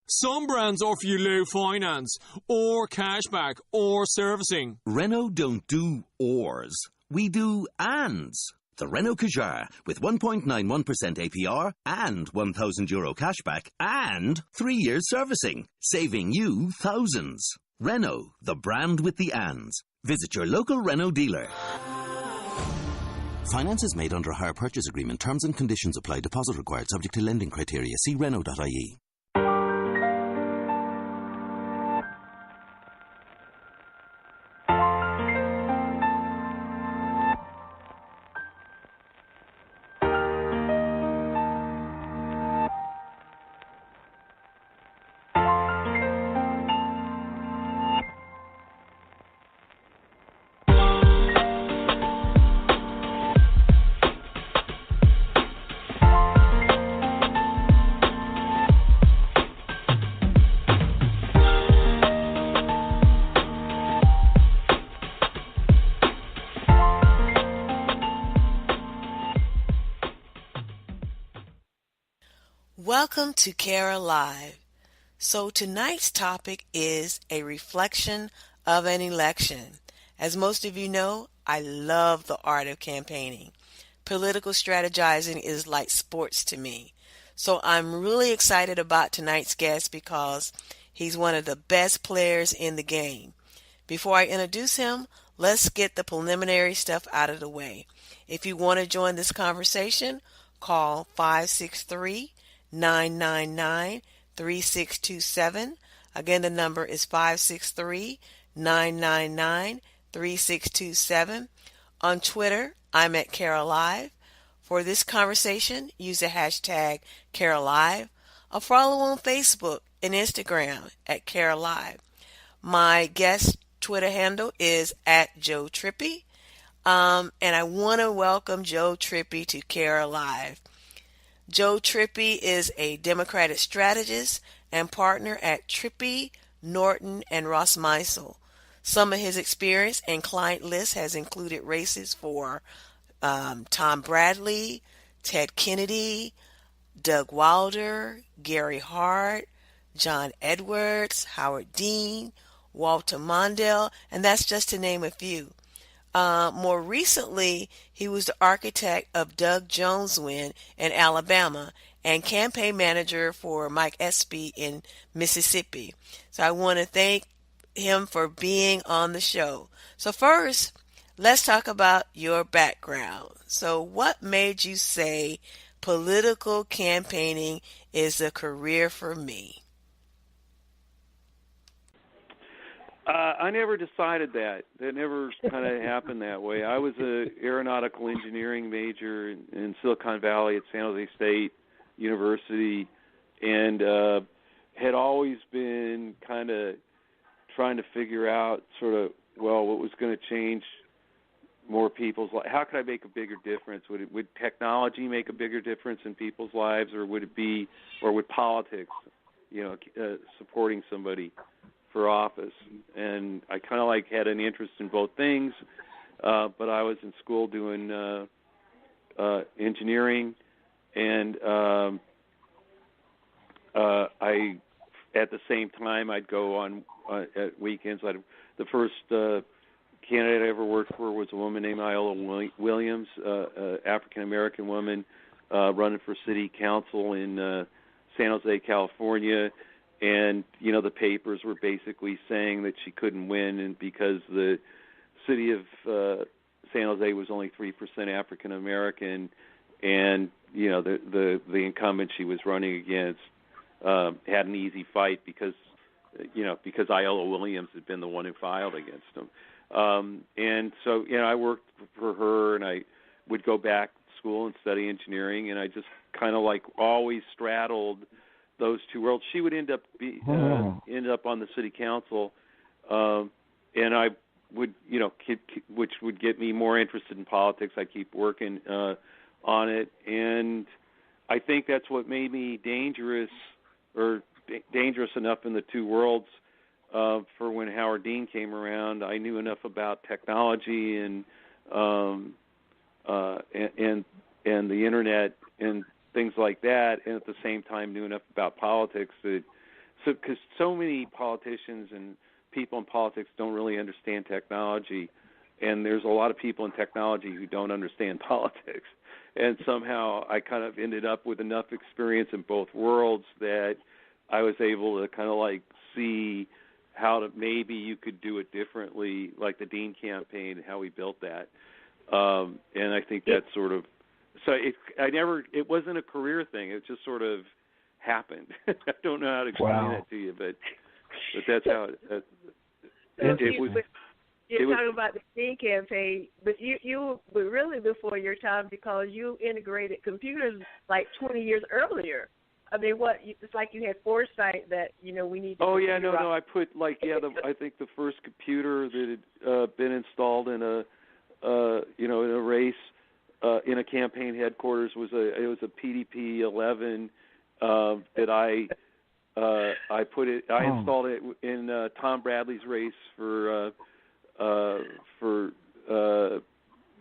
Some brands offer you low finance, or cashback, or servicing. Renault don't do ors. We do ands. The Renault Kadjar with 1.91% APR and €1,000 cashback and 3 years servicing, saving you thousands. Renault, the brand with the ands. Visit your local Renault dealer. Finance is made under a hire purchase agreement. Terms and conditions apply. Deposit required subject to lending criteria. See Renault.ie. Welcome to Cara Live. So tonight's topic is a reflection of an election. As most of you know, I love the art of campaigning. Political strategizing is like sports to me. So I'm really excited about tonight's guest because he's one of the best players in the game. Before I introduce him, let's get the preliminary stuff out of the way. If you want to join this conversation, call 563-999-3627. Again, the number is 563-999-3627. On Twitter, I'm at Cara Live. For this conversation, use the hashtag Cara Live. Or follow on Facebook and Instagram at Cara Live. My guest Twitter handle is at Joe Trippi. And I want to welcome Joe Trippi to Cara Live. Joe Trippi is a Democratic strategist and partner at Trippi, Norton and Rossmeissl. Some of his experience and client list has included races for Tom Bradley, Ted Kennedy, Doug Wilder, Gary Hart, John Edwards, Howard Dean, Walter Mondale, and that's just to name a few. More recently, he was the architect of Doug Jones' win in Alabama and campaign manager for Mike Espy in Mississippi. So I want to thank him for being on the show. So first, let's talk about your background. So what made you say political campaigning is a career for me? I never decided that. That never kind of happened that way. I was an aeronautical engineering major in Silicon Valley at San Jose State University, and had always been kind of trying to figure out sort of, well, what was going to change more people's lives. How could I make a bigger difference? Would technology make a bigger difference in people's lives, or would politics, supporting somebody for office? And I kind of had an interest in both things, but I was in school doing engineering, and I at the same time I'd go on at weekends. The first candidate I ever worked for was a woman named Iola Williams, African American woman running for city council in San Jose, California. And, the papers were basically saying that she couldn't win, and because the city of San Jose was only 3% African American, and, the incumbent she was running against had an easy fight because Iola Williams had been the one who filed against him. And so, I worked for her, and I would go back to school and study engineering, and I just kind of always straddled those two worlds. She would end up on the city council, and I would, which would get me more interested in politics. I keep working on it, and I think that's what made me dangerous enough in the two worlds for when Howard Dean came around. I knew enough about technology and the internet and things like that, and at the same time knew enough about politics that because so many politicians and people in politics don't really understand technology, and there's a lot of people in technology who don't understand politics. And somehow I kind of ended up with enough experience in both worlds that I was able to kind of like see how to maybe you could do it differently, like the Dean campaign, how we built that. And I think that's sort of, so it wasn't a career thing. It just sort of happened. I don't know how to explain that to you, but that's how it was. You're talking about the Dean campaign, but you were really before your time because you integrated computers like 20 years earlier. I mean, it's like you had foresight that, we need to... Oh, yeah, no, I put, I think the first computer that had been installed in a in a race, in a campaign headquarters was a PDP-11 that I installed it in Tom Bradley's race for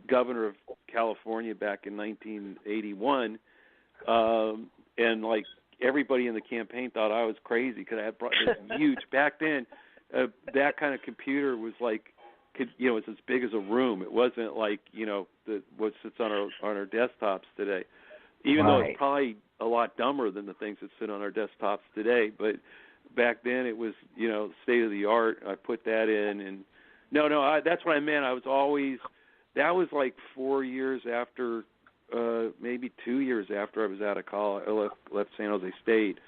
governor of California back in 1981, and like everybody in the campaign thought I was crazy because I had brought this huge back then. That kind of computer was like, it was as big as a room. It wasn't like what sits on our desktops today, even though it's probably a lot dumber than the things that sit on our desktops today. But back then it was state of the art. I put that in, and that's what I meant. I was always, that was like 4 years after, maybe 2 years after I was out of college. I left San Jose State.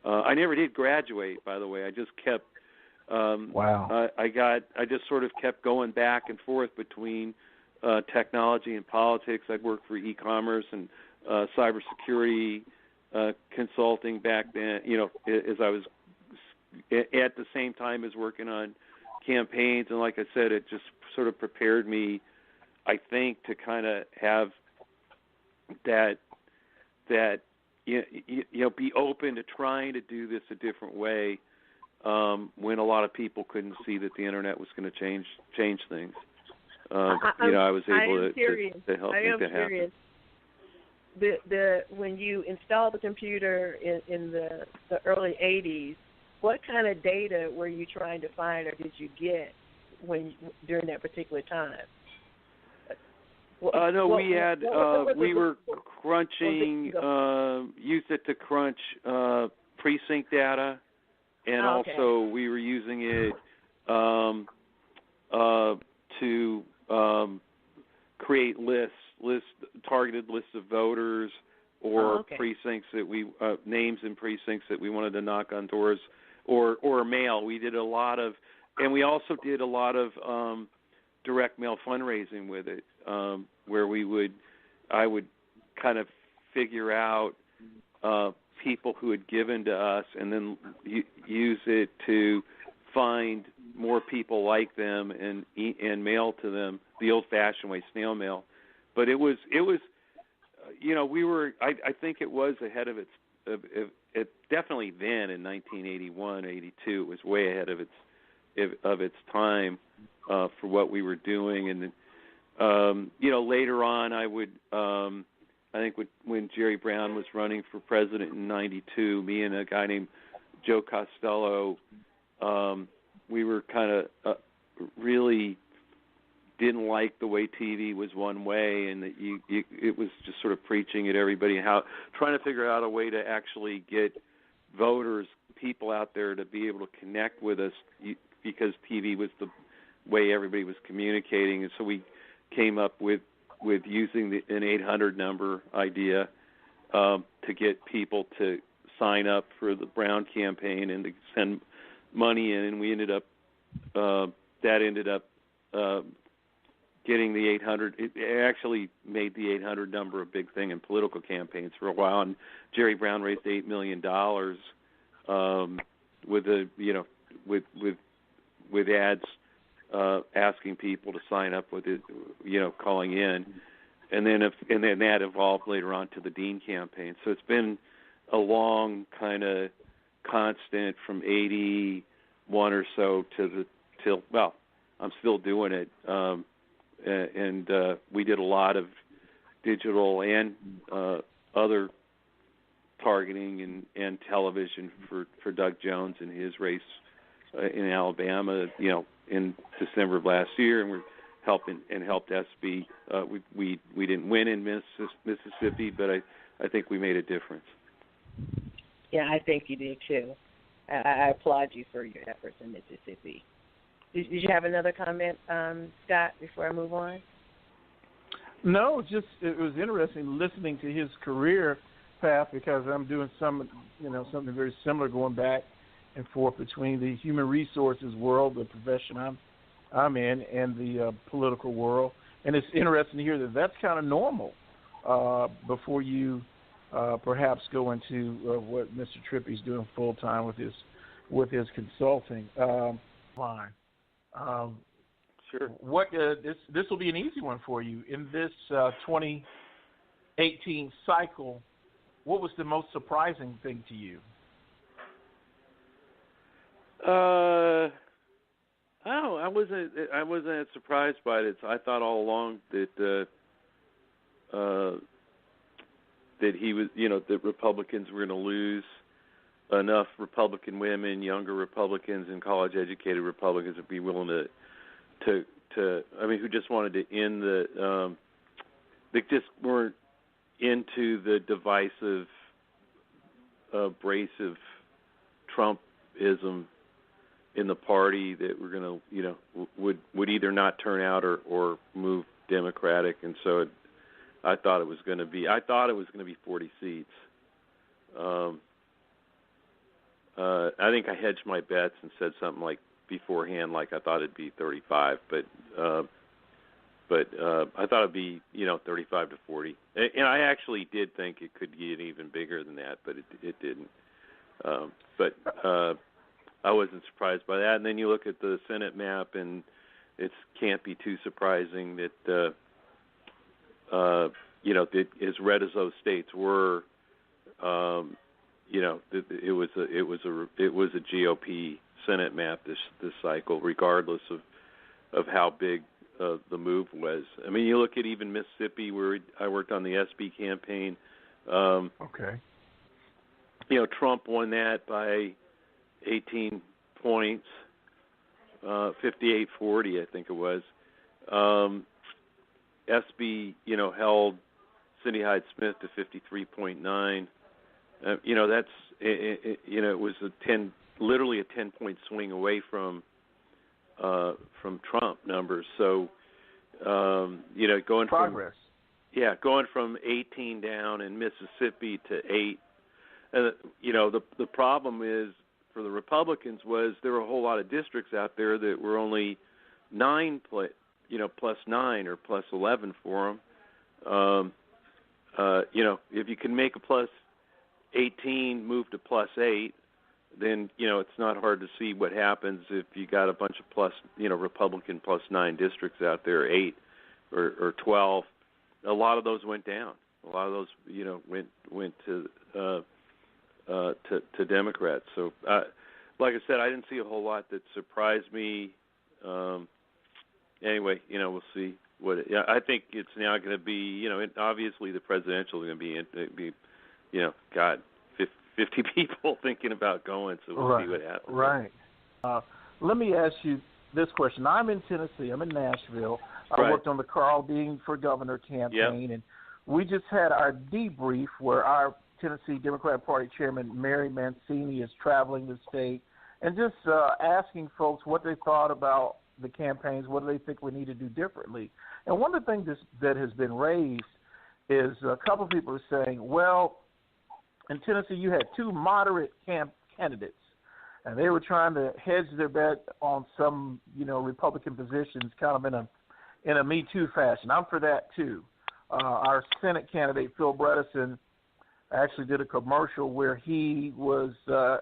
I never did graduate, by the way. I just kept. I just sort of kept going back and forth between technology and politics. I'd worked for e-commerce and cybersecurity consulting back then. As I was at the same time as working on campaigns, and like I said, it just sort of prepared me, I think, to kind of have that be open to trying to do this a different way when a lot of people couldn't see that the internet was going to change things. I was able to help make that happen. When you installed the computer in the early 80s, what kind of data were you trying to find or did you get during that particular time? We were crunching, used it to crunch precinct data, and also we were using it to create targeted lists of voters or precincts that names in precincts that we wanted to knock on doors, or mail. We did a lot of, and we also did a lot of direct mail fundraising with it, where I would kind of figure out people who had given to us, and then use it to find more people like them and mail to them the old-fashioned way, snail mail. But it was we were. I think it was ahead of it definitely then in 1981, 82. It was way ahead of its time for what we were doing. And later on, I would. I think when Jerry Brown was running for president in 92, me and a guy named Joe Costello, we were kind of really didn't like the way TV was one way, and that it was just sort of preaching at everybody, trying to figure out a way to actually get voters, people out there to be able to connect with us, because TV was the way everybody was communicating. And so we came up with using an 800 number idea to get people to sign up for the Brown campaign and to send money in, and we ended up getting the 800. It actually made the 800 number a big thing in political campaigns for a while, and Jerry Brown raised $8 million with ads asking people to sign up with it, calling in, and then that evolved later on to the Dean campaign. So it's been a long kind of constant from 81 or so till I'm still doing it. And we did a lot of digital and other targeting and television for Doug Jones in his race in Alabama, in December of last year, and we're helped Espy. We didn't win in Mississippi, but I think we made a difference. Yeah, I think you did too. I applaud you for your efforts in Mississippi. Did you have another comment, Scott, before I move on? No, just it was interesting listening to his career path, because I'm doing something very similar, going back and forth between the human resources world, the profession I'm in, and the political world. And it's interesting to hear that that's kind of normal before you perhaps go into what Mr. Trippi's doing full time with his consulting line. Sure. What this will be an easy one for you in this 2018 cycle. What was the most surprising thing to you? I wasn't that surprised by it. I thought all along that he was, that Republicans were going to lose enough Republican women, younger Republicans, and college-educated Republicans would be willing to who just wanted to end they just weren't into the divisive, abrasive Trumpism in the party that were going to, would either not turn out or move Democratic, and so I thought it was going to be 40 seats. I think I hedged my bets and said something like beforehand, like I thought it'd be 35, but I thought it'd be 35 to 40, and I actually did think it could get even bigger than that, but it didn't. But I wasn't surprised by that. And then you look at the Senate map, and it can't be too surprising that that as red as those states were, it was a GOP Senate map this cycle, regardless of how big the move was. I mean, you look at even Mississippi, where I worked on the Espy campaign. Okay. Trump won that by 18 points, 58-40, I think it was. Espy, held Cindy Hyde-Smith to 53.9. That's it was literally a 10-point swing away from Trump numbers. So going progress. Going from 18 down in Mississippi to 8. The problem is for the Republicans was there were a whole lot of districts out there that were only 9 plus 9 or plus 11 for them. If you can make a plus 18 move to plus 8, then it's not hard to see what happens if you got a bunch of plus Republican plus 9 districts out there, 8 or 12. A lot of those went down. A lot of those went to Democrats. So like I said, I didn't see a whole lot that surprised me. Anyway, we'll see what. I think it's now going to be. Obviously the presidential is going to be. 50 people thinking about going. So we'll see what happens. Right. Let me ask you this question. I'm in Tennessee. I'm in Nashville. I worked on the Carl Dean for Governor campaign, and we just had our debrief where our Tennessee Democratic Party Chairman Mary Mancini is traveling the state and just asking folks what they thought about the campaigns, what do they think we need to do differently. And one of the things that has been raised is a couple of people are saying, well, in Tennessee you had 2 moderate candidates, and they were trying to hedge their bet on some, Republican positions kind of in a Me Too fashion. I'm for that too. Our Senate candidate, Phil Bredesen, actually did a commercial where he was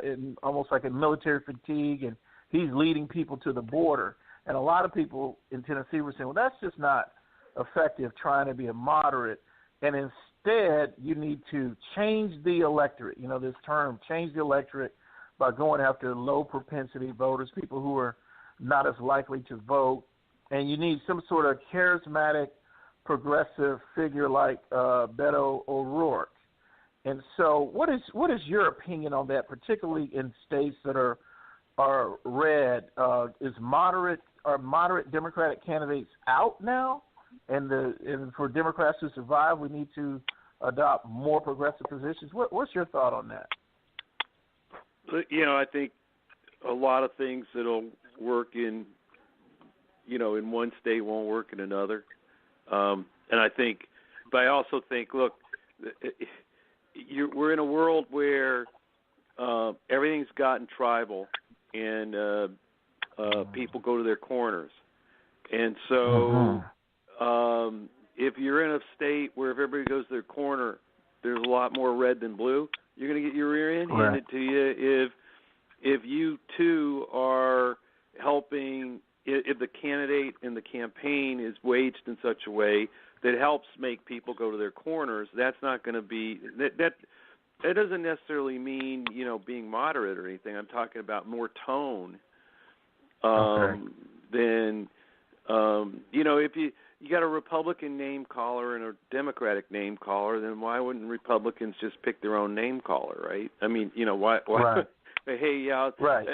in almost like a military fatigue, and he's leading people to the border. And a lot of people in Tennessee were saying, well, that's just not effective trying to be a moderate. And instead, you need to change the electorate, this term, change the electorate by going after low propensity voters, people who are not as likely to vote. And you need some sort of charismatic, progressive figure like Beto O'Rourke. And so, what is your opinion on that, particularly in states that are red? Are moderate Democratic candidates out now, and for Democrats to survive, we need to adopt more progressive positions? What's your thought on that? I think a lot of things that'll work in one state won't work in another. And I also think, look, we're in a world where everything's gotten tribal, and people go to their corners. And so if you're in a state where if everybody goes to their corner, there's a lot more red than blue, you're going to get your rear end handed to you if you, too, are helping, if the candidate and the campaign is waged in such a way that helps make people go to their corners. That's not going to be that doesn't necessarily mean being moderate or anything. I'm talking about more tone than if you got a Republican name caller and a Democratic name caller, then why wouldn't Republicans just pick their own name caller, right? I mean, why right. Hey, yeah, right.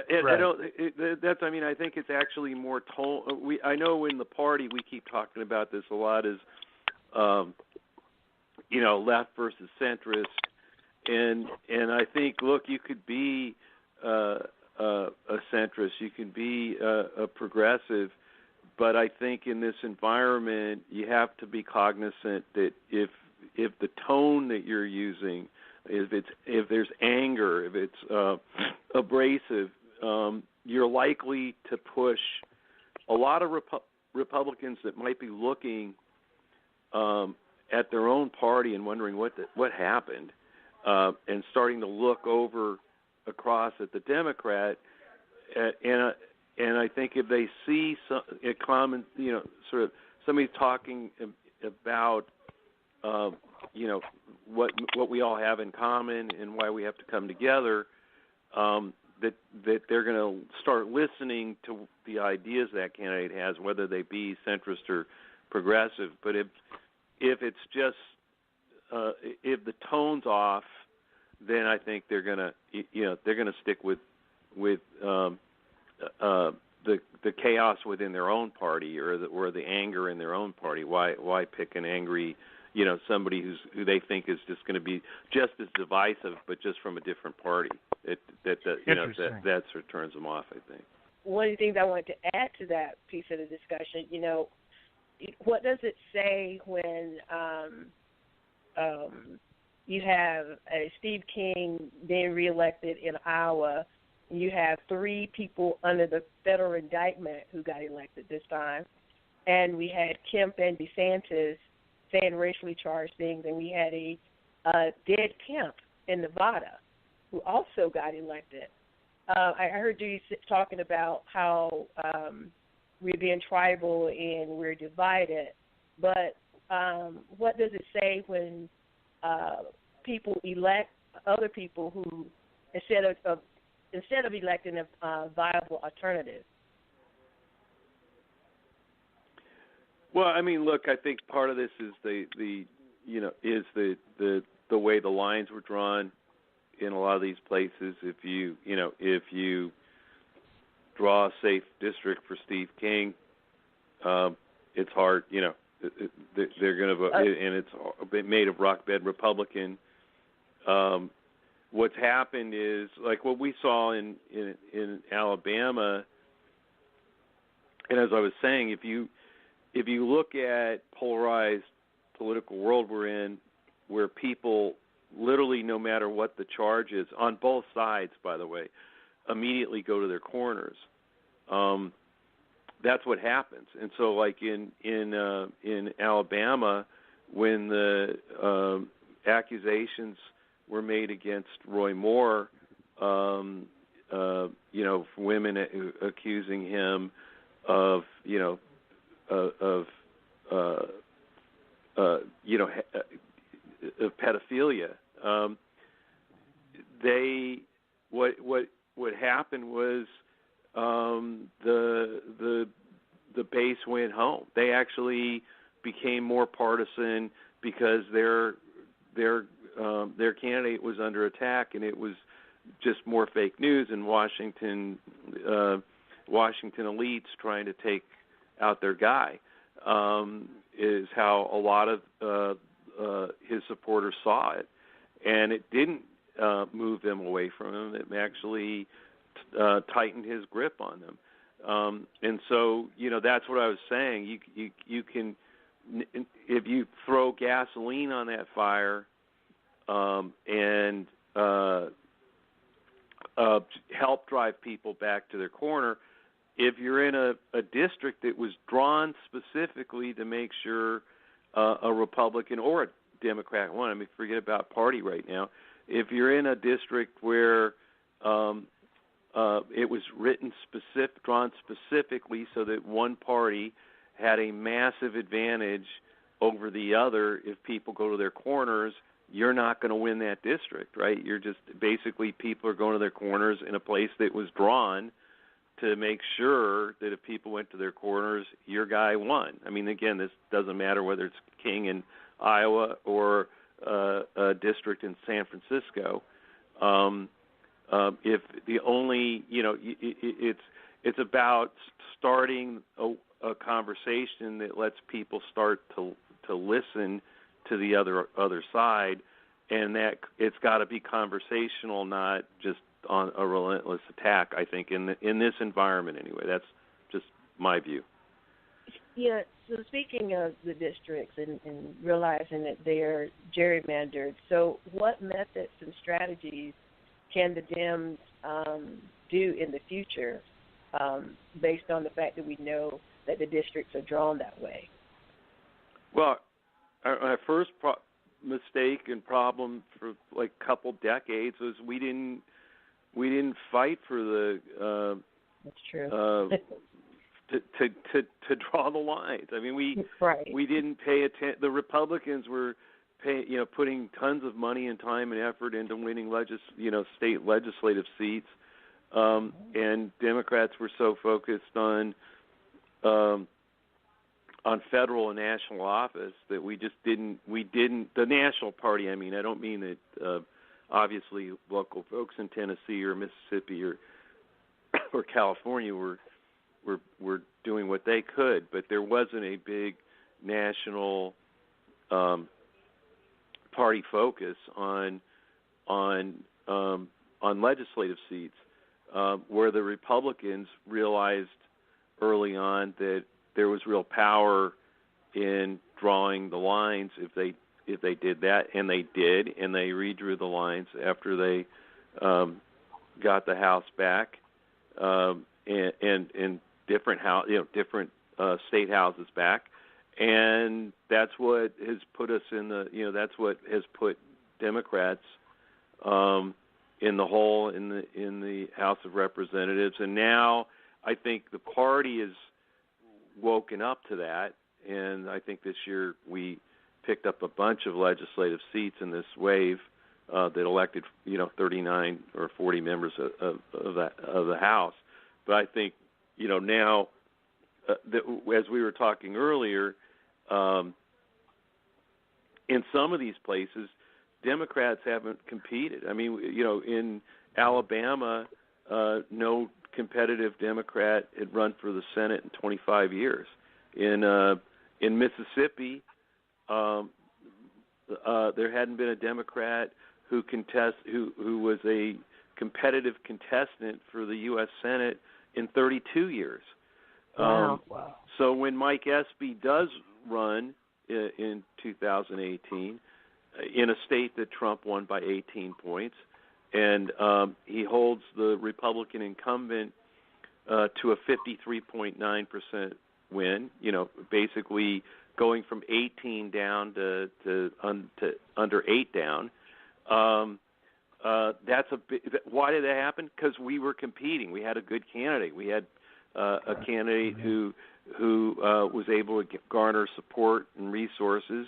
That's. I mean, I think it's actually more tone. I know in the party we keep talking about this a lot as left versus centrist, and I think, look, you could be a centrist, you can be a progressive, but I think in this environment you have to be cognizant that if the tone that you're using, if there's anger, if it's abrasive, you're likely to push a lot of Republicans that might be looking at their own party and wondering what happened, and starting to look over across at the Democrat, and I think if they see a common, sort of somebody talking about, what we all have in common and why we have to come together, that they're going to start listening to the ideas that candidate has, whether they be centrist or progressive. But if it's just if the tone's off, then I think they're going to stick with the chaos within their own party or the anger in their own party. Why pick an angry, somebody who they think is just going to be just as divisive, but just from a different party? That sort of turns them off, I think. One of the things I wanted to add to that piece of the discussion, what does it say when you have Steve King being reelected in Iowa, and you have 3 people under the federal indictment who got elected this time, and we had Kemp and DeSantis saying racially charged things, and we had a dead Kemp in Nevada who also got elected. I heard you talking about how we're being tribal and we're divided, but what does it say when people elect other people who, instead of electing a viable alternative? Well, I mean, look, I think part of this is the way the lines were drawn in a lot of these places. If you draw a safe district for Steve King, it's hard. They're going to vote, and it's made of rock bed Republican. What's happened is, like what we saw in Alabama, and as I was saying, if you look at polarized political world we're in, where people literally, no matter what the charge is, on both sides, by the way, immediately go to their corners. That's what happens. And so, like in Alabama, when the accusations were made against Roy Moore, women accusing him of pedophilia. What happened was the base went home. They actually became more partisan because their their candidate was under attack, and it was just more fake news and Washington elites trying to take out their guy, is how a lot of his supporters saw it, and it didn't move them away from him. It actually tightened his grip on them, and so that's what I was saying. You can, if you throw gasoline on that fire and help drive people back to their corner. If you're in a district that was drawn specifically to make sure a Republican or a Democrat won, I mean, forget about party right now. If you're in a district where it was drawn specifically so that one party had a massive advantage over the other, if people go to their corners, you're not going to win that district, right? You're just basically people are going to their corners in a place that was drawn to make sure that if people went to their corners, your guy won. I mean, again, this doesn't matter whether it's King in Iowa or a district in San Francisco. If the only, it's about starting a conversation that lets people start to listen to the other side, and that it's got to be conversational, not just on a relentless attack. I think in this environment anyway. That's just my view. Yeah. So speaking of the districts and realizing that they're gerrymandered, so what methods and strategies can the Dems do in the future based on the fact that we know that the districts are drawn that way? Well, our first mistake and problem for like a couple decades was we didn't fight for the that's true. to draw the lines. I mean, we didn't pay attention. The Republicans were putting tons of money and time and effort into winning state legislative seats, and Democrats were so focused on federal and national office that we didn't the national party. I mean, I don't mean that obviously local folks in Tennessee or Mississippi or California were doing what they could, but there wasn't a big national party focus on legislative seats, where the Republicans realized early on that there was real power in drawing the lines if they did that, and they did, and they redrew the lines after they got the House back, and different different state houses back, and that's what has put us in that's what has put Democrats in the hole in the House of Representatives, and now I think the party is woken up to that, and I think this year we picked up a bunch of legislative seats in this wave that elected 39 or 40 members of the House. But I think now as we were talking earlier, in some of these places Democrats haven't competed. I mean, in Alabama, no competitive Democrat had run for the Senate in 25 years. In Mississippi, there hadn't been a Democrat who was a competitive contestant for the U.S. Senate in 32 years. Wow. So when Mike Espy does run in 2018 in a state that Trump won by 18 points, and he holds the Republican incumbent to a 53.9% win, basically going from 18 down to under 8 down. That's why did that happen? Because we were competing. We had a good candidate. We had a candidate who was able to garner support and resources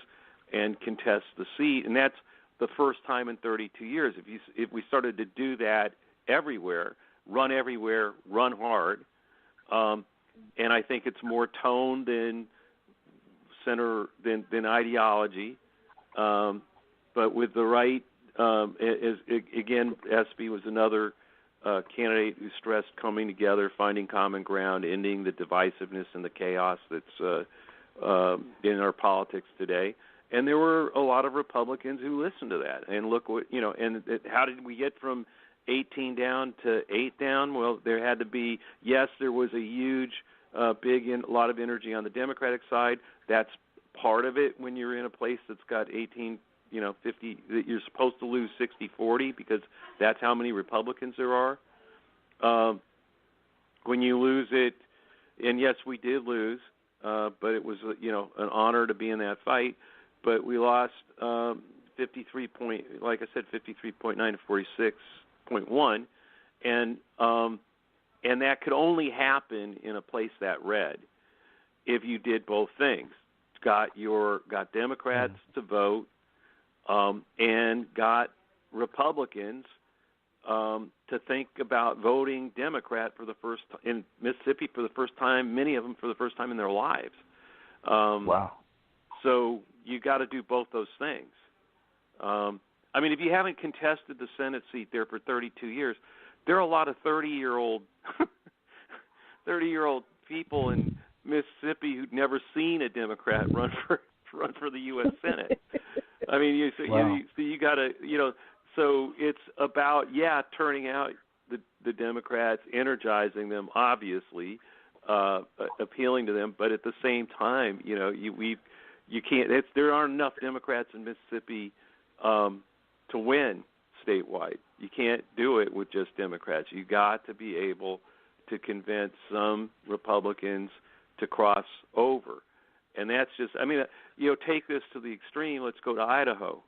and contest the seat, and that's the first time in 32 years. If we started to do that everywhere, run hard, and I think it's more tone than ideology. But but with the right, again, Espy was another candidate who stressed coming together, finding common ground, ending the divisiveness and the chaos that's in our politics today. And there were a lot of Republicans who listened to that. And look what, and how did we get from 18 down to 8 down? Well, there had to be, yes, there was a huge, a lot of energy on the Democratic side. That's part of it when you're in a place that's got 18, 50, that you're supposed to lose 60-40 because that's how many Republicans there are. When you lose it, and yes, we did lose, but it was, an honor to be in that fight. But we lost 53.9 to 46.1, and that could only happen in a place that red if you did both things. Got Democrats to vote, and got Republicans to think about voting Democrat for the first in Mississippi for the first time. Many of them for the first time in their lives. Wow! So you got to do both those things. If you haven't contested the Senate seat there for 32 years, there are a lot of 30-year-old people in Mississippi who'd never seen a Democrat run for the U.S. Senate. You got to, so it's about, turning out the Democrats, energizing them, obviously, appealing to them, but at the same time, you can't. There aren't enough Democrats in Mississippi to win statewide. You can't do it with just Democrats. You got to be able to convince some Republicans to cross over, and that's just. Take this to the extreme. Let's go to Idaho.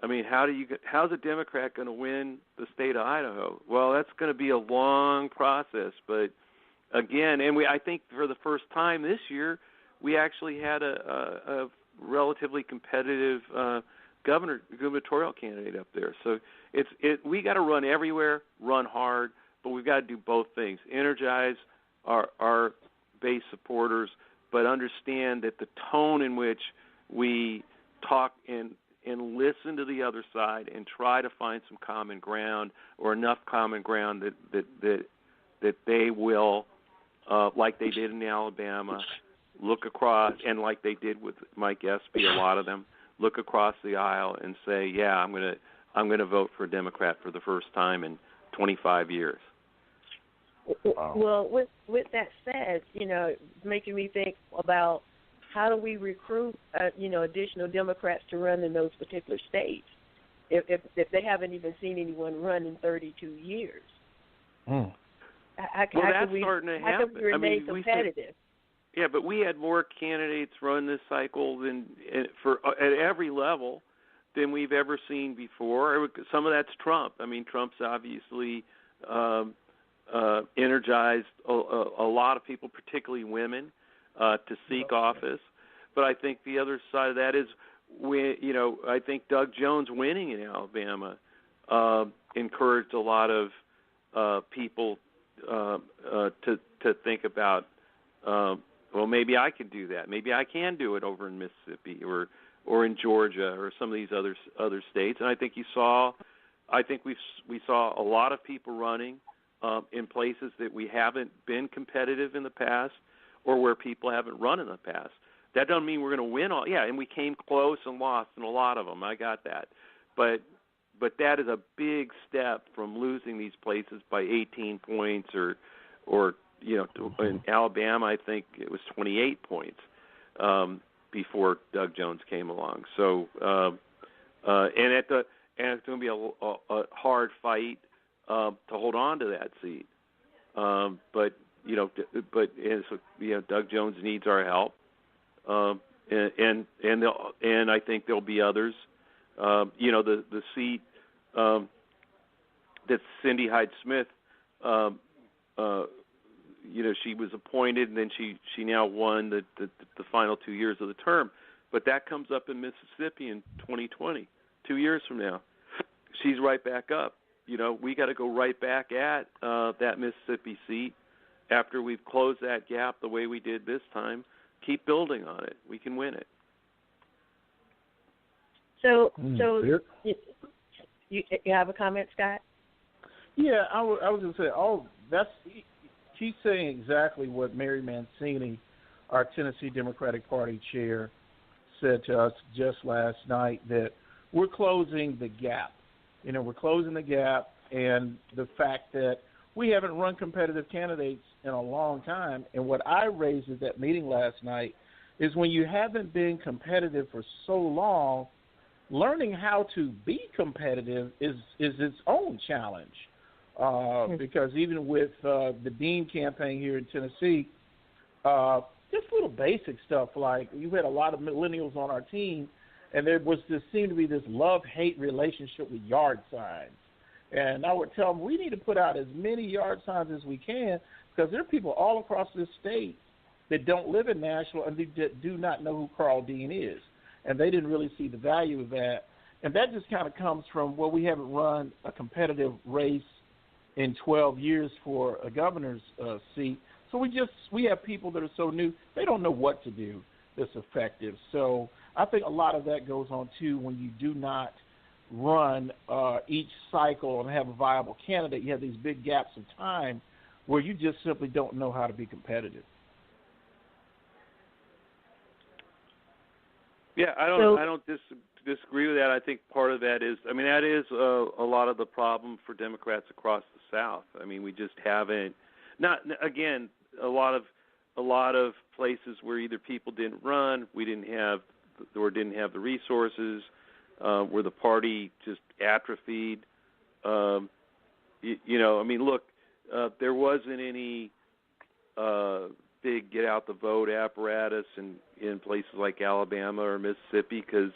How's a Democrat going to win the state of Idaho? Well, that's going to be a long process, but again, I think for the first time this year, we actually had a relatively competitive gubernatorial candidate up there. So we got to run everywhere, run hard, but we've got to do both things: energize our base supporters, but understand that the tone in which we talk and listen to the other side and try to find some common ground or enough common ground that they will, like they did in Alabama, look across, and like they did with Mike Espy, a lot of them, look across the aisle and say, yeah, I'm gonna vote for a Democrat for the first time in 25 years. Wow. Well, with that said, it's making me think about how do we recruit, additional Democrats to run in those particular states if they haven't even seen anyone run in 32 years? That's starting to happen. How can we remain competitive? Yeah, but we had more candidates run this cycle at every level than we've ever seen before. Some of that's Trump. Trump's obviously energized a lot of people, particularly women, to seek office. But I think the other side of that is, I think Doug Jones winning in Alabama encouraged a lot of people to think about, well, maybe I could do that. Maybe I can do it over in Mississippi or in Georgia or some of these other states. And I think we saw a lot of people running in places that we haven't been competitive in the past or where people haven't run in the past. That doesn't mean we're going to win all. Yeah, and we came close and lost in a lot of them. I got that. But that is a big step from losing these places by 18 points or in Alabama, I think it was 28 points before Doug Jones came along. So, and it's going to be a hard fight to hold on to that seat. But Doug Jones needs our help, and I think there'll be others. The seat that Cindy Hyde-Smith. She was appointed, and then she now won the final 2 years of the term. But that comes up in Mississippi in 2020, 2 years from now. She's right back up. We got to go right back at that Mississippi seat after we've closed that gap the way we did this time. Keep building on it. We can win it. So you have a comment, Scott? Yeah, I was going to say, she's saying exactly what Mary Mancini, our Tennessee Democratic Party chair, said to us just last night, that we're closing the gap. We're closing the gap, and the fact that we haven't run competitive candidates in a long time. And what I raised at that meeting last night is when you haven't been competitive for so long, learning how to be competitive is its own challenge. Because even with the Dean campaign here in Tennessee, just little basic stuff like you had a lot of millennials on our team, and there seemed to be this love-hate relationship with yard signs. And I would tell them we need to put out as many yard signs as we can because there are people all across this state that don't live in Nashville and that do not know who Carl Dean is. And they didn't really see the value of that. And that just kind of comes from, we haven't run a competitive race in 12 years for a governor's seat. So we have people that are so new, they don't know what to do that's effective. So I think a lot of that goes on, too, when you do not run each cycle and have a viable candidate. You have these big gaps of time where you just simply don't know how to be competitive. Yeah, I don't disagree with that. I think part of that is, that is a lot of the problem for Democrats across the South. We just haven't. Again, a lot of places where either people didn't run, we didn't have, or didn't have the resources, where the party just atrophied. Look, there wasn't any big get out the vote apparatus in places like Alabama or Mississippi because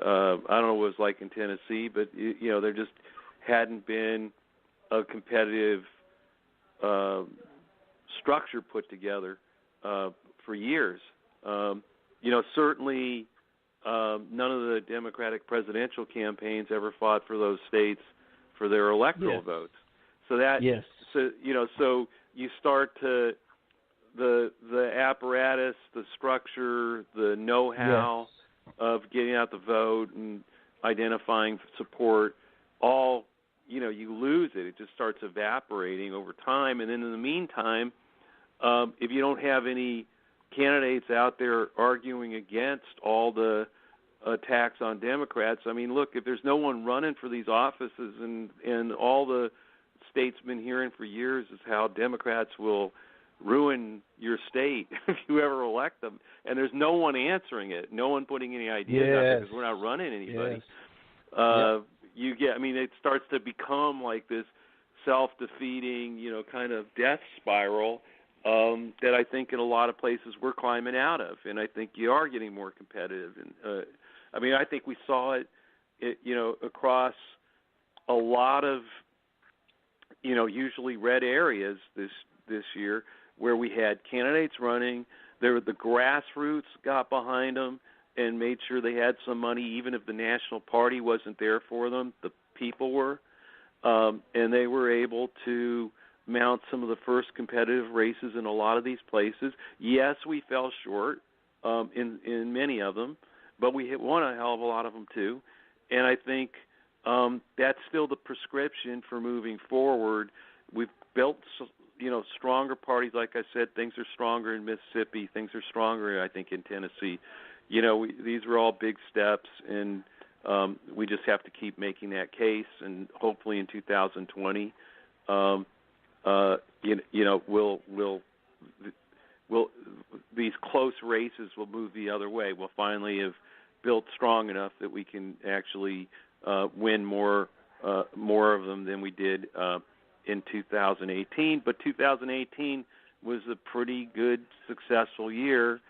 I don't know what it was like in Tennessee, but there just hadn't been a competitive structure put together for years. Certainly none of the Democratic presidential campaigns ever fought for those states for their electoral votes. So that so you start to the apparatus, the structure, the know-how of getting out the vote and identifying support, all, you lose it. It just starts evaporating over time. And then in the meantime, if you don't have any candidates out there arguing against all the attacks on Democrats, look, if there's no one running for these offices and all the state's been hearing for years is how Democrats will ruin your state if you ever elect them, and there's no one answering it, no one putting any ideas out there because we're not running anybody. You get, it starts to become like this self-defeating, kind of death spiral that I think in a lot of places we're climbing out of, and I think you are getting more competitive. And I think we saw it across a lot of, usually red areas this year, where we had candidates running. The grassroots got behind them and made sure they had some money, even if the national party wasn't there for them. The people were, and they were able to mount some of the first competitive races in a lot of these places. Yes, we fell short in many of them, but we won a hell of a lot of them too. And I think that's still the prescription for moving forward. We've built stronger parties. Like I said, things are stronger in Mississippi. Things are stronger, I think, in Tennessee. These were all big steps, and we just have to keep making that case. And hopefully in 2020, we'll these close races will move the other way. We'll finally have built strong enough that we can actually win more of them than we did in 2018, but 2018 was a pretty good, successful year,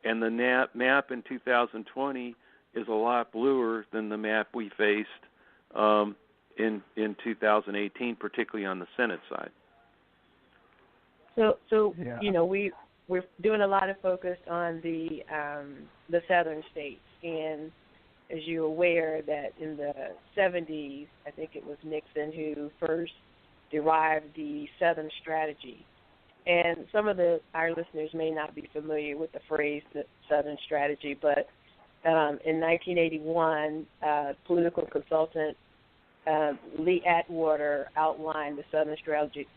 and the map in 2020 is a lot bluer than the map we faced in 2018, particularly on the Senate side. So we're doing a lot of focus on the southern states, and as you're aware that in the 70s, I think it was Nixon who first derived the Southern strategy. And some of our listeners may not be familiar with the phrase the Southern strategy, but in 1981, political consultant Lee Atwater outlined the Southern strategy,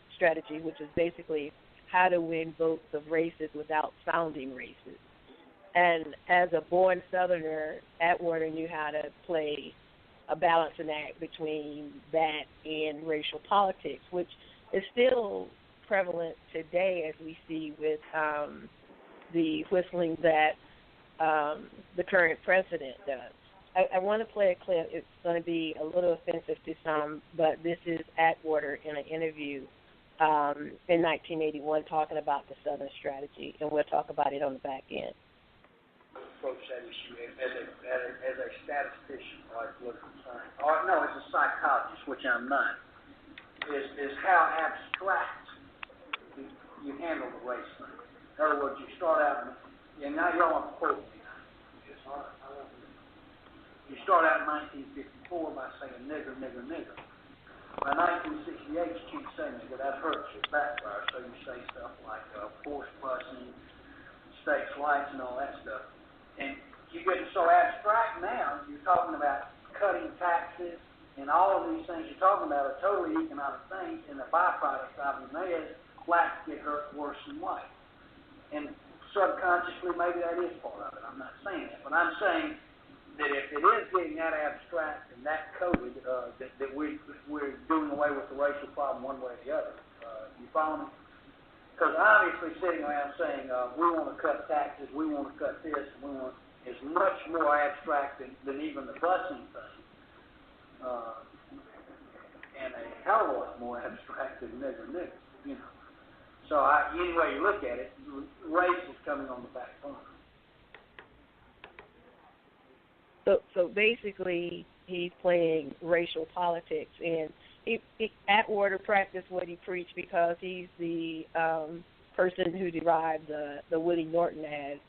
which is basically how to win votes of races without sounding racist. And as a born Southerner, Atwater knew how to play a balancing act between that and racial politics, which is still prevalent today, as we see with the whistling that the current president does. I want to play a clip. It's going to be a little offensive to some, but this is Atwater in an interview in 1981 talking about the Southern strategy, and we'll talk about it on the back end. Approach that issue as a statistician or a political science, or no, as a psychologist, which I'm not, is how abstract you handle the race thing. In other words, you start out, and now y'all want to quote me. You start out in 1954 by saying nigger, nigger, nigger. By 1968, you keep saying nigger. That hurts your backfire. So you say stuff like force busing, states' rights, and all that stuff. And you're getting so abstract now, you're talking about cutting taxes and all of these things you're talking about are totally economic things, and the byproduct of them is blacks get hurt worse than white. And subconsciously, maybe that is part of it. I'm not saying that. But I'm saying that if it is getting that abstract and that coded, that we're doing away with the racial problem one way or the other. You follow me? Because obviously sitting around saying we want to cut taxes, we want to cut this, and we want is much more abstract than even the busing thing, and a hell of a lot more abstract than nigger, you know. So any way you look at it, race is coming on the back burner. So basically, he's playing racial politics, and Atwater practiced what he preached because he's the person who derived the Willie Norton ad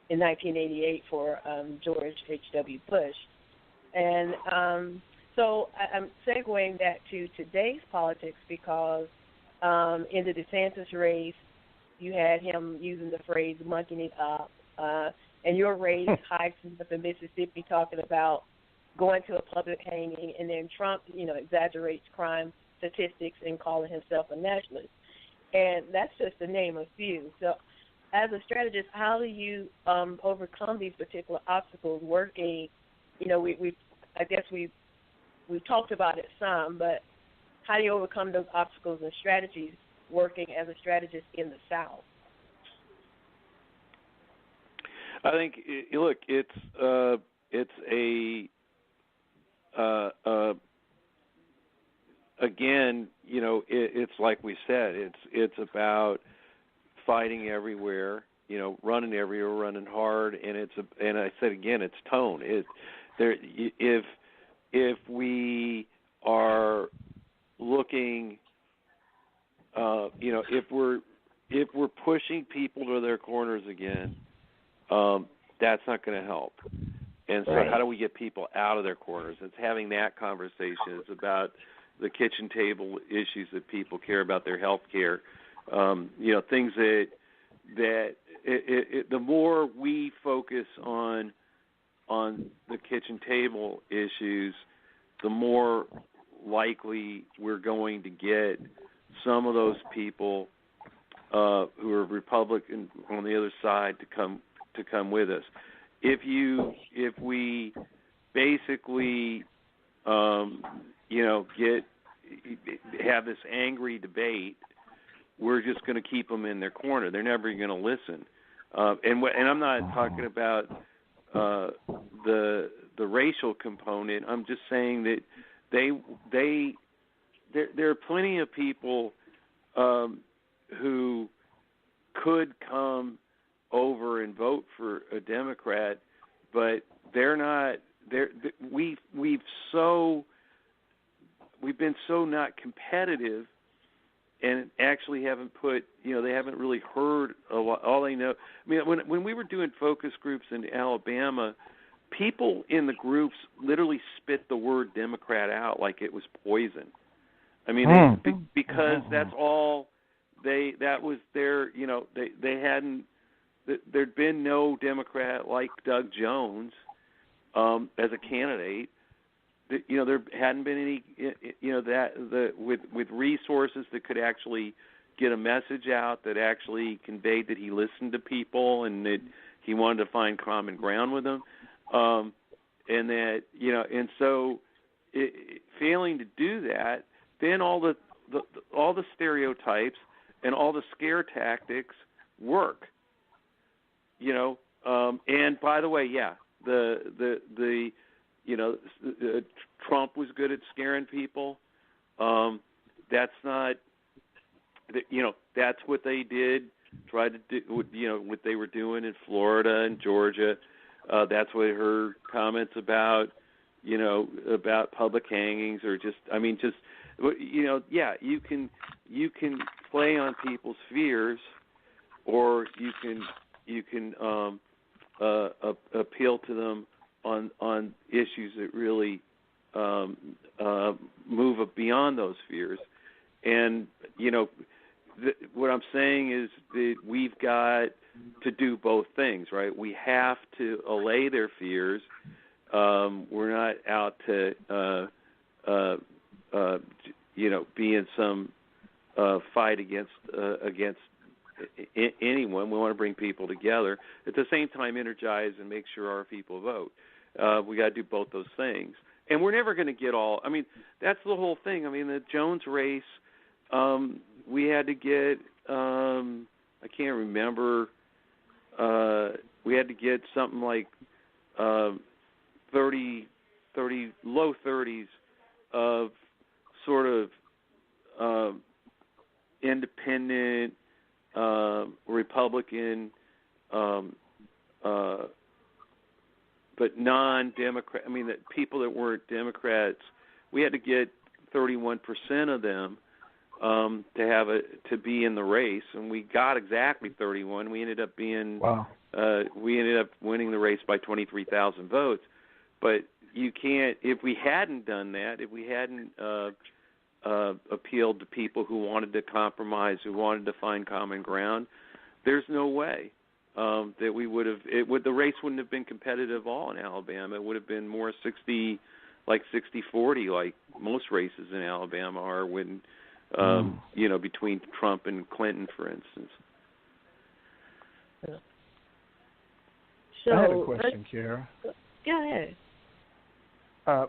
in 1988 for George H.W. Bush. And so I'm segueing back to today's politics because in the DeSantis race, you had him using the phrase monkeying it up. And your race, Heisen up in Mississippi, talking about going to a public hanging, and then Trump, exaggerates crime statistics and calling himself a nationalist. And that's just to name a few. So as a strategist, how do you overcome these particular obstacles working? We've talked about it some, but how do you overcome those obstacles and strategies working as a strategist in the South? I think, look, it's again, it's like we said, it's about fighting everywhere, running everywhere, running hard, and I said again, it's tone. If we are looking, if we're pushing people to their corners again, that's not going to help. And so how do we get people out of their corners? It's having that conversation. It's about the kitchen table issues that people care about, their health care, things that the more we focus on the kitchen table issues, the more likely we're going to get some of those people who are Republican on the other side to come with us. If we basically have this angry debate, we're just going to keep them in their corner. They're never going to listen. And I'm not talking about the racial component. I'm just saying that there are plenty of people who could come over and vote for a Democrat, but they're not. We've been so not competitive, and actually haven't put. They haven't really heard a lot. All they know. I mean, when we were doing focus groups in Alabama, people in the groups literally spit the word Democrat out like it was poison. I mean, because that's all that was their. They hadn't. There'd been no Democrat like Doug Jones, as a candidate. There hadn't been any, with resources that could actually get a message out that actually conveyed that he listened to people and that he wanted to find common ground with them, and that and so failing to do that, then all the stereotypes and all the scare tactics work. And by the way, Trump was good at scaring people. That's not, that's what they did. Tried to do, what they were doing in Florida and Georgia. That's what her comments about, about public hangings or you can play on people's fears, or you can appeal to them on issues that really move beyond those fears. And what I'm saying is that we've got to do both things, right? We have to allay their fears. We're not out to be in some fight against anyone. We want to bring people together. At the same time, energize and make sure our people vote. We got to do both those things. And we're never going to get all. That's the whole thing. The Jones race, we had to get. I can't remember. We had to get something like 30, low 30s of sort of independent Republican, but non-Democrat. The people that weren't Democrats, we had to get 31% of them to be in the race, and we got exactly 31. We ended up being we ended up winning the race by 23,000 votes. But you can't, if we hadn't done that, if we hadn't appealed to people who wanted to compromise, who wanted to find common ground, there's no way that we would have. The race wouldn't have been competitive at all in Alabama. It would have been more 60-40, like most races in Alabama are when. Between Trump and Clinton, for instance. Yeah. So, I had a question, Kara. Go ahead.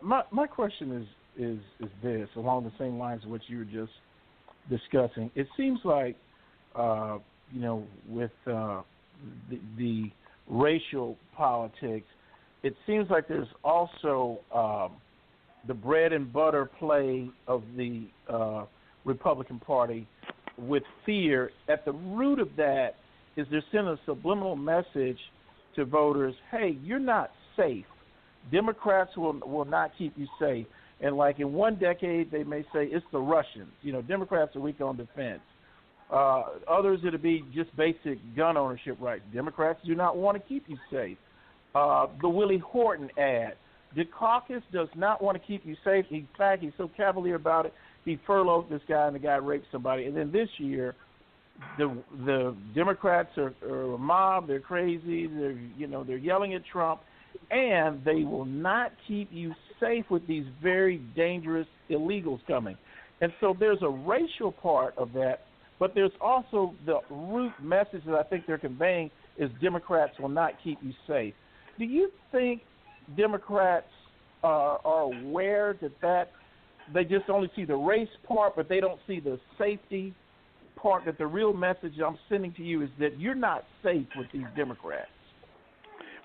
My question is this, along the same lines of what you were just discussing. It seems like, with the racial politics, it seems like there's also the bread and butter play of the Republican Party with fear. At the root of that is they're sending a subliminal message to voters, hey, you're not safe. Democrats will not keep you safe. And like in one decade, they may say it's the Russians. Democrats are weak on defense. Others, it'll be just basic gun ownership rights. Democrats do not want to keep you safe. The Willie Horton ad. The caucus does not want to keep you safe. In fact, he's so cavalier about it, he furloughed this guy and the guy raped somebody. And then this year, the Democrats are a mob. They're crazy. They're yelling at Trump, and they will not keep you safe with these very dangerous illegals coming. And so there's a racial part of that, but there's also the root message that I think they're conveying is Democrats will not keep you safe. Do you think Democrats are aware that they just only see the race part, but they don't see the safety part, that the real message I'm sending to you is that you're not safe with these Democrats?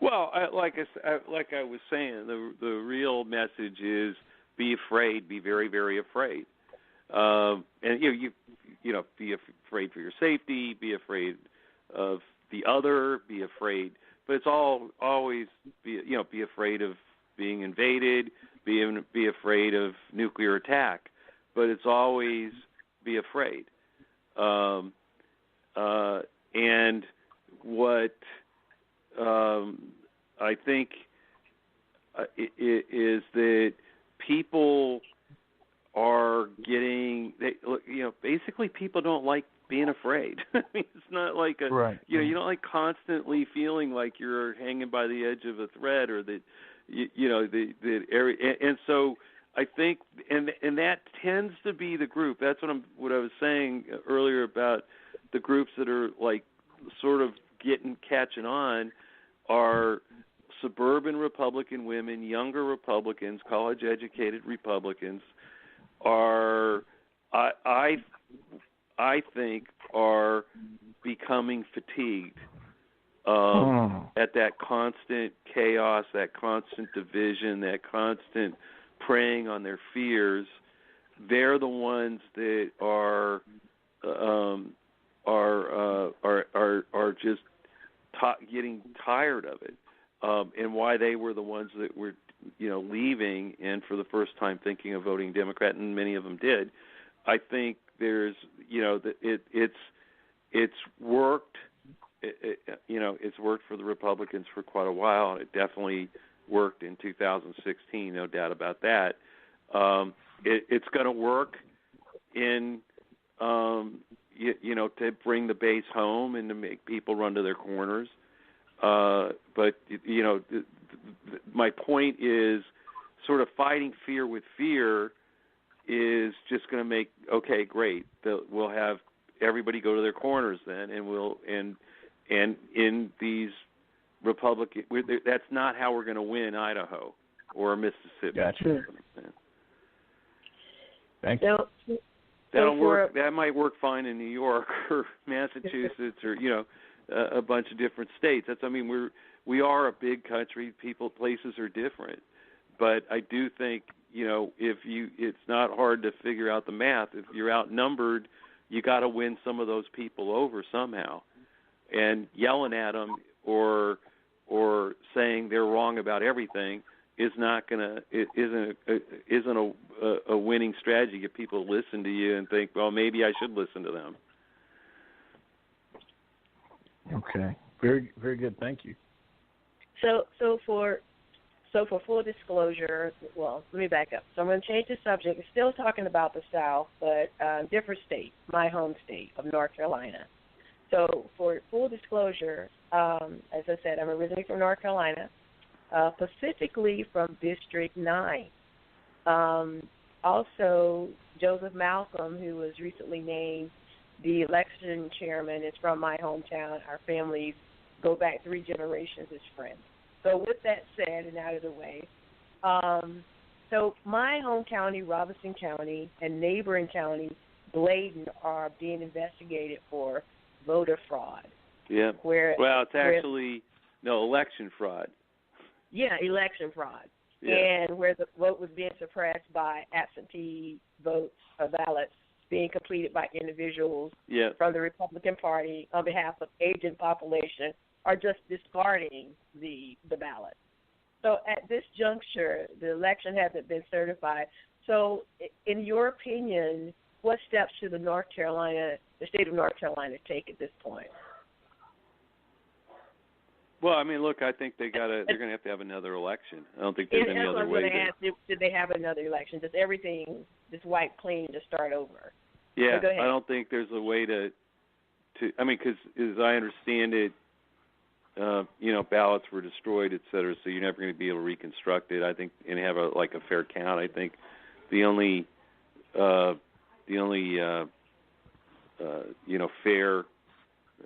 Well, like I was saying, the real message is be afraid, be very, very afraid. And you be afraid for your safety, be afraid of the other, be afraid. But it's always be afraid of being invaded, be afraid of nuclear attack. But it's always be afraid. And what I think is that people are getting, basically people don't like being afraid. afraid. I mean, it's not like you're not like constantly feeling like you're hanging by the edge of a thread, or that the area. And so I think, and that tends to be the group. That's what I was saying earlier about the groups that are like sort of catching on are suburban Republican women, younger Republicans, college-educated Republicans are, I think, are becoming fatigued at that constant chaos, that constant division, that constant preying on their fears. They're the ones that are just getting tired of it, and why they were the ones that were, leaving and for the first time thinking of voting Democrat, and many of them did. I think there's, it's worked. It's worked for the Republicans for quite a while, and it definitely worked in 2016, no doubt about that. It's going to work in, to bring the base home and to make people run to their corners. But my point is, sort of fighting fear with fear is just going to make, okay, great. We'll have everybody go to their corners then, and in these Republican, that's not how we're going to win Idaho or Mississippi. Gotcha. Thank you. That'll work. That might work fine in New York or Massachusetts or a bunch of different states. We are a big country. Places are different, but I do think it's not hard to figure out the math. If you're outnumbered, you got to win some of those people over somehow, and yelling at them or saying they're wrong about everything isn't a winning strategy. Get people to listen to you and think, well, maybe I should listen to them. Okay, very, very good. Thank you. So for full disclosure, well, let me back up. So I'm going to change the subject. It's still talking about the South, but different state, my home state of North Carolina. So for full disclosure, as I said, I'm originally from North Carolina, specifically from District 9. Also, Joseph Malcolm, who was recently named the election chairman, is from my hometown. Our families go back 3 generations as friends. So with that said and out of the way, so my home county, Robeson County, and neighboring county, Bladen, are being investigated for voter fraud. Yeah. It's actually election fraud. Yeah, election fraud. Yeah. And where the vote was being suppressed by absentee votes or ballots being completed by individuals from the Republican Party on behalf of aging population, are just discarding the ballot. So at this juncture, the election hasn't been certified. So in your opinion, what steps should the state of North Carolina take at this point? Well, look, I think they're going to have another election. I don't think there's any other way. Did they have another election? Does everything just wipe clean to start over? Yeah, so I don't think there's a way to because as I understand it, ballots were destroyed, et cetera, so you're never going to be able to reconstruct it, I think, and have a fair count. I think the only fair,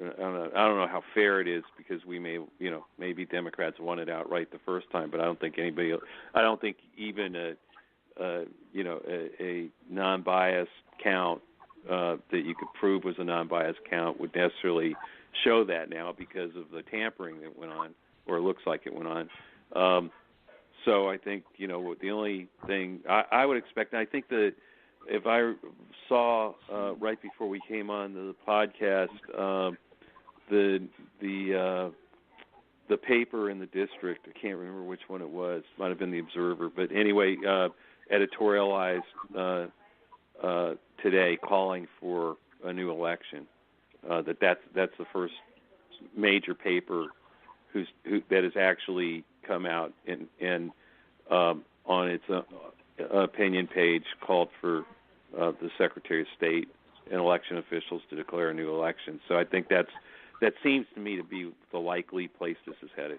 I don't know how fair it is, because we maybe Democrats won it outright the first time, but I don't think even a non-biased count that you could prove was a non-biased count would necessarily show that now, because of the tampering that went on, or it looks like it went on. So I think, the only thing I would expect, and I think that if I saw right before we came on the podcast, the paper in the district, I can't remember which one it was, might have been the Observer, but anyway, editorialized today calling for a new election. That's the first major paper that has actually come out and on its opinion page called for the Secretary of State and election officials to declare a new election. So I think that seems to me to be the likely place this is headed.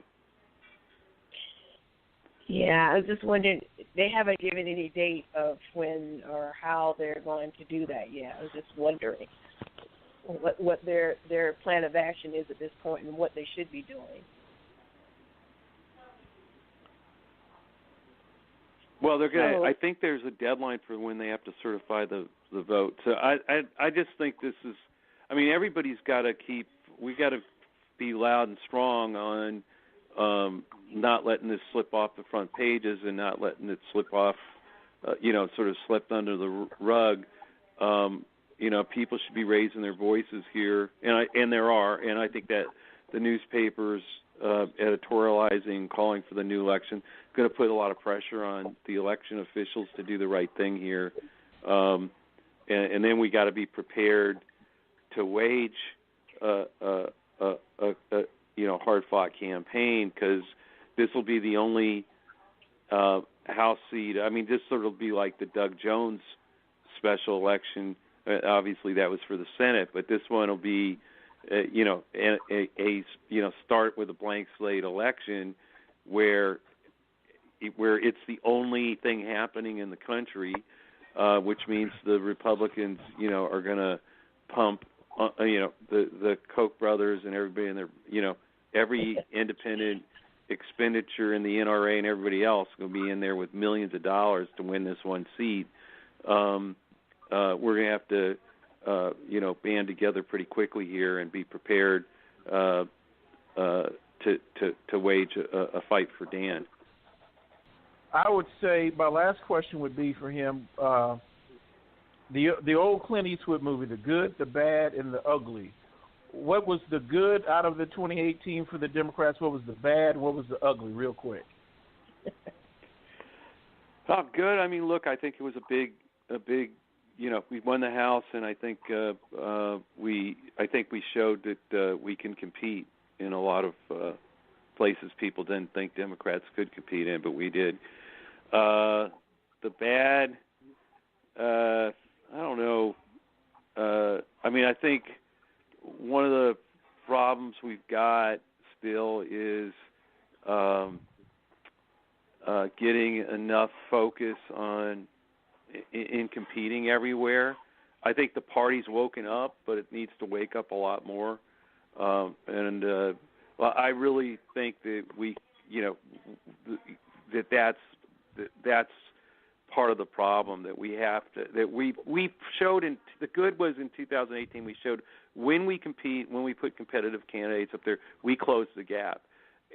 Yeah, I was just wondering, they haven't given any date of when or how they're going to do that yet. I was just wondering what their plan of action is at this point and what they should be doing. Well, they're going. I think there's a deadline for when they have to certify the vote. So I just think this is. I mean, everybody's got to keep. We got to be loud and strong on not letting this slip off the front pages and not letting it slip off. Sort of slipped under the rug. People should be raising their voices here, and there are. And I think that the newspapers editorializing, calling for the new election, going to put a lot of pressure on the election officials to do the right thing here. And then we got to be prepared to wage a hard-fought campaign, because this will be the only House seat. I mean, this sort of be like the Doug Jones special election. Obviously, that was for the Senate, but this one will be, start with a blank slate election where it's the only thing happening in the country, which means the Republicans, are going to pump, the Koch brothers and everybody in their, every independent expenditure in the NRA and everybody else going to be in there with millions of dollars to win this one seat. We're going to have to, band together pretty quickly here and be prepared to wage a fight for Dan. I would say my last question would be for him. The old Clint Eastwood movie, The Good, the Bad, and the Ugly. What was the good out of the 2018 for the Democrats? What was the bad? What was the ugly? Real quick. Oh, good. I mean, look, I think it was a big. We won the House, and I think we showed that we can compete in a lot of places people didn't think Democrats could compete in, but we did. The bad, I don't know. I think one of the problems we've got still is getting enough focus on in competing everywhere. I think the party's woken up, but it needs to wake up a lot more. I really think that we, that's part of the problem, that we have to, that we showed in, the good was in 2018, we showed when we compete, when we put competitive candidates up there, we closed the gap.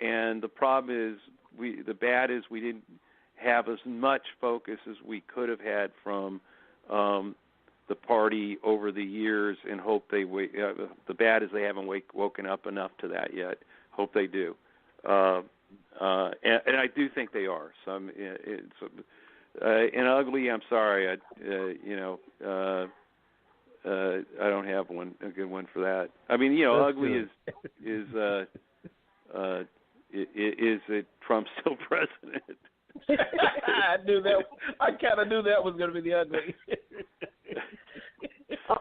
And the problem is, the bad is we didn't have as much focus as we could have had from the party over the years, and hope they the bad is they haven't woken up enough to that yet. Hope they do, and I do think they are. And ugly, I'm sorry, I don't have a good one for that. I mean, ugly is it Trump's still president? I knew that. I kind of knew that was going to be the ugly.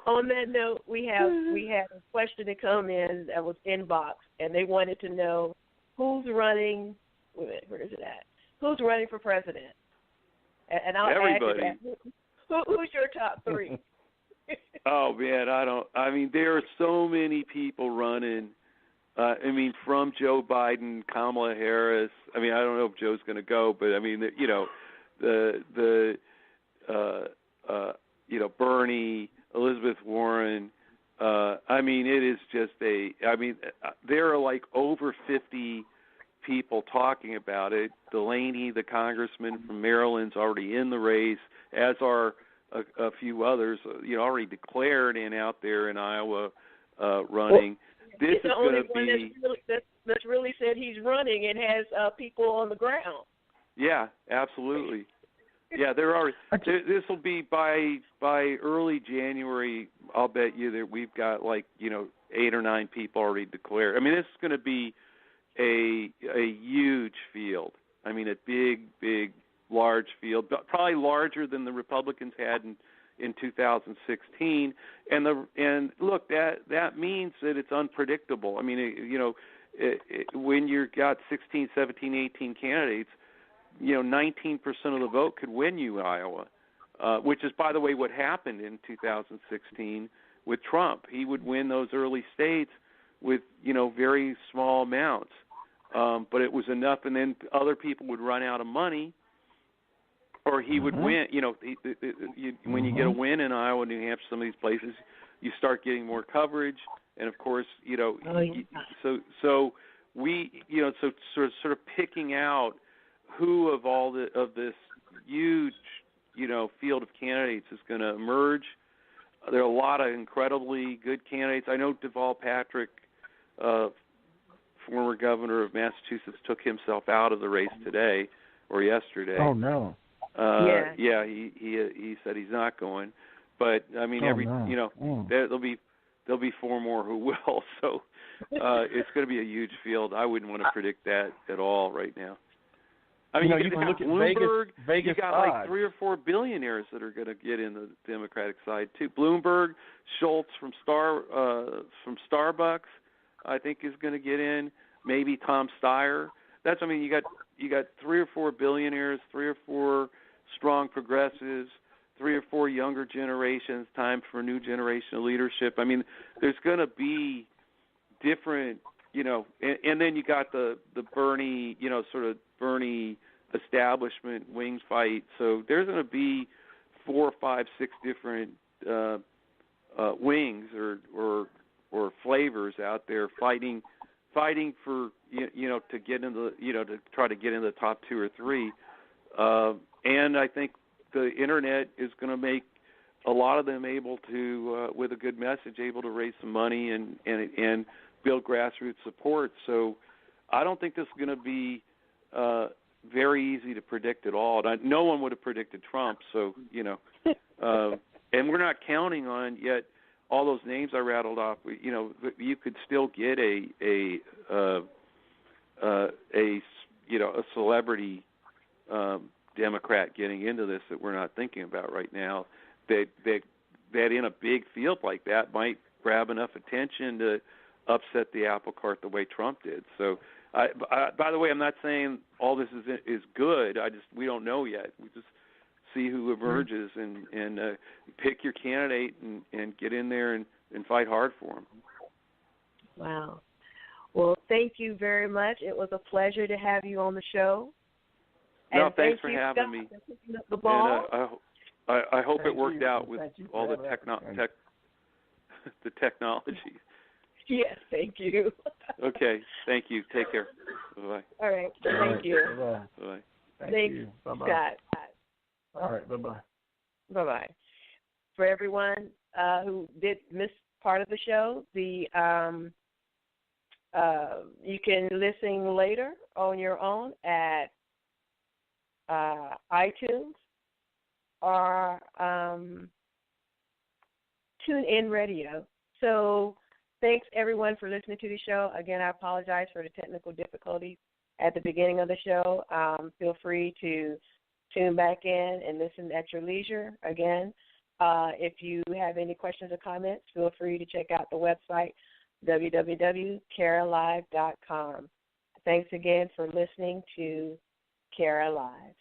On that note, we had a question to come in that was inbox, and they wanted to know who's running. Wait a minute, where is it at? Who's running for president? And I'll Everybody. add to that. Who's your top three? Oh man, there are so many people running. From Joe Biden, Kamala Harris. I don't know if Joe's going to go, but Bernie, Elizabeth Warren. It is just there are like over 50 people talking about it. Delaney, the congressman from Maryland's already in the race, as are a few others. Already declared and out there in Iowa running. This is going to be that's really said he's running and has people on the ground. Yeah, absolutely. Yeah, there are. This will be by early January. I'll bet you that we've got 8 or 9 people already declared. This is going to be a huge field. A big, large field, probably larger than the Republicans had in in 2016. And look, that means that it's unpredictable. I mean, when you've got 16, 17, 18 candidates, 19% of the vote could win you Iowa, which is, by the way, what happened in 2016 with Trump. He would win those early states with, very small amounts. But it was enough, and then other people would run out of money, or he would win. When you get a win in Iowa, New Hampshire, some of these places, you start getting more coverage, and of course, so we, so sort of picking out who of this huge, field of candidates is going to emerge. There are a lot of incredibly good candidates. I know Deval Patrick, former governor of Massachusetts, took himself out of the race today or yesterday. Oh no. Yeah, he said he's not going. But I mean, there'll be four more who will. So it's going to be a huge field. I wouldn't want to predict that at all right now. I mean, you can look at Bloomberg. Vegas you got odds. like 3 or 4 billionaires that are going to get in the Democratic side too. Bloomberg, Schultz from Starbucks, I think is going to get in. Maybe Tom Steyer. You got 3 or 4 billionaires, 3 or 4 strong progressives, 3 or 4 younger generations. Time for a new generation of leadership. I mean, there's going to be different, and then you got the Bernie, sort of Bernie establishment wing fight. So there's going to be 4, 5, 6 different wings or flavors out there fighting for to get into to try to get in the top 2 or 3. And I think the internet is going to make a lot of them able to, with a good message, able to raise some money and build grassroots support. So I don't think this is going to be very easy to predict at all. No one would have predicted Trump. So and we're not counting on yet all those names I rattled off. You could still get a celebrity Democrat getting into this that we're not thinking about right now. That in a big field like that might grab enough attention to upset the apple cart the way Trump did. So, by the way, I'm not saying all this is good. We don't know yet. We just see who emerges and pick your candidate and get in there and fight hard for them. Wow. Well, thank you very much. It was a pleasure to have you on the show. No, and thanks for having me. The ball. And I hope it worked out with all the the technology. Yes, thank you. Okay, thank you. Take care. Bye-bye. All right, thank you. Bye-bye. Thank you. Bye-bye. Scott. All right, bye-bye. Bye-bye. For everyone who did miss part of the show, you can listen later on your own at iTunes or TuneIn Radio. So thanks, everyone, for listening to the show. Again, I apologize for the technical difficulties at the beginning of the show. Feel free to tune back in and listen at your leisure. Again, if you have any questions or comments, feel free to check out the website, www.caralive.com. Thanks again for listening to Cara Live.